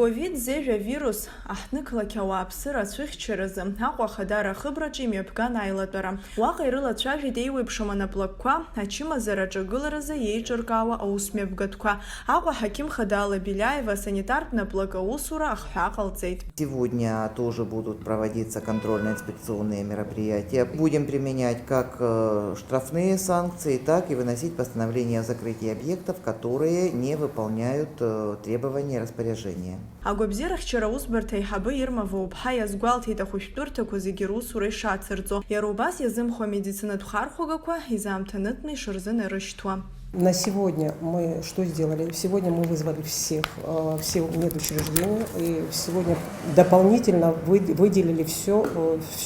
Ковид зежа вирус ахныклакьауа аԥсыра ацәыхьчаразы Аҟәа Ахадара ахыбраҿы имҩаԥган аилатәара. Уаҟа ирылацәажәеит еиуеиԥшым анаплакқәа ачымазара аҿагыларазы еиҿыркаауа аусмҩаԥгатәқәа. Аҟәа Ҳақьым Хада Алла Беляева санитартә наплак аусура ахҳәа ҟалҵеит. Сегодня тоже будут проводиться контрольно-инспекционные мероприятия. Будем применять как штрафные санкции, так и выносить постановления о закрытии объектов, которые не выполняют требования распоряжения. Агәабзиарахьчара аусбарҭа аиҳабы Ирма Воуԥҳа иазгәалҭеит ахәышәтәырҭақәа зегьы русура ишацырҵо. Иара убас иазымхо амедицинатә хархәагақәа изаамҭанытәны ишырзынарышьҭуа. На сегодня мы что сделали? Сегодня мы вызвали все медучреждения и сегодня дополнительно выделили все,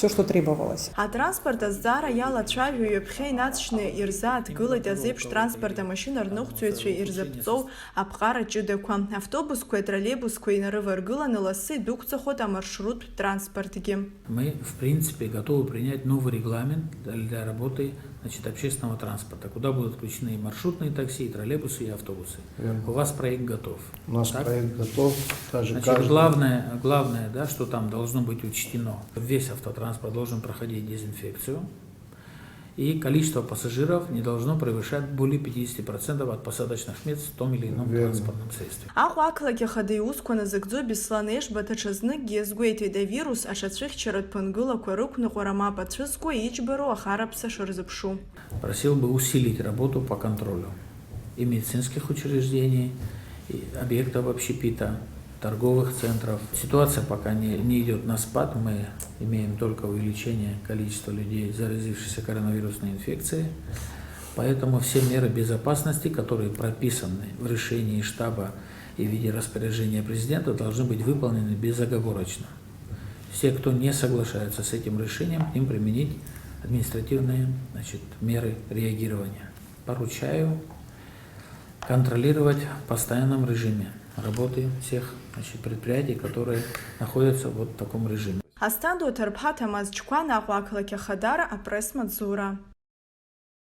что требовалось. Атранспорт азҵаара иалацәажәо ҩаԥхьа инацшьны ирзааҭгылеит азеиԥш транспорт амашьына рныҟәцаҩцәа ирзаԥҵоу аԥҟара ҷыдақәа. Автобусқәеи атроллейбусқәеи инарываргыланы лассы идәықәҵахоит амаршруттә транспортгьы. Мы, в принципе, готовы принять новый регламент для работы общественного транспорта, куда будут включены и маршрутные такси, и троллейбусы, и автобусы. Верно. У вас проект готов. У нас проект готов. Главное, да, что там должно быть учтено. Весь автотранспорт должен проходить дезинфекцию, и количество пассажиров не должно превышать более 50% от посадочных мест в том или ином транспортном средстве. Аҟәа ақалақь Ахада иусқәа назыгӡо Беслан Ешба даҽазныкгьы иазгәеиҭеит авирус аҽацәыхьчаратә ԥынгылақәа рықәныҟәара мап ацәызго иџьбароу ахараԥса шырзыԥшу. Просил бы усилить работу по контролю и медицинских учреждений, и объектов общепита, торговых центров. Ситуация пока не идет на спад, мы имеем только увеличение количества людей, заразившихся коронавирусной инфекцией, поэтому все меры безопасности, которые прописаны в решении штаба и в виде распоряжения президента, должны быть выполнены безоговорочно. Все, кто не соглашается с этим решением, им применить административные меры реагирования. Поручаю контролировать в постоянном режиме работы всех предприятий, которые находятся в таком режиме. Астандо Тарбха Тамаз Чкуан Аҟәа ақалақь Ахадара апресс-маҵзура.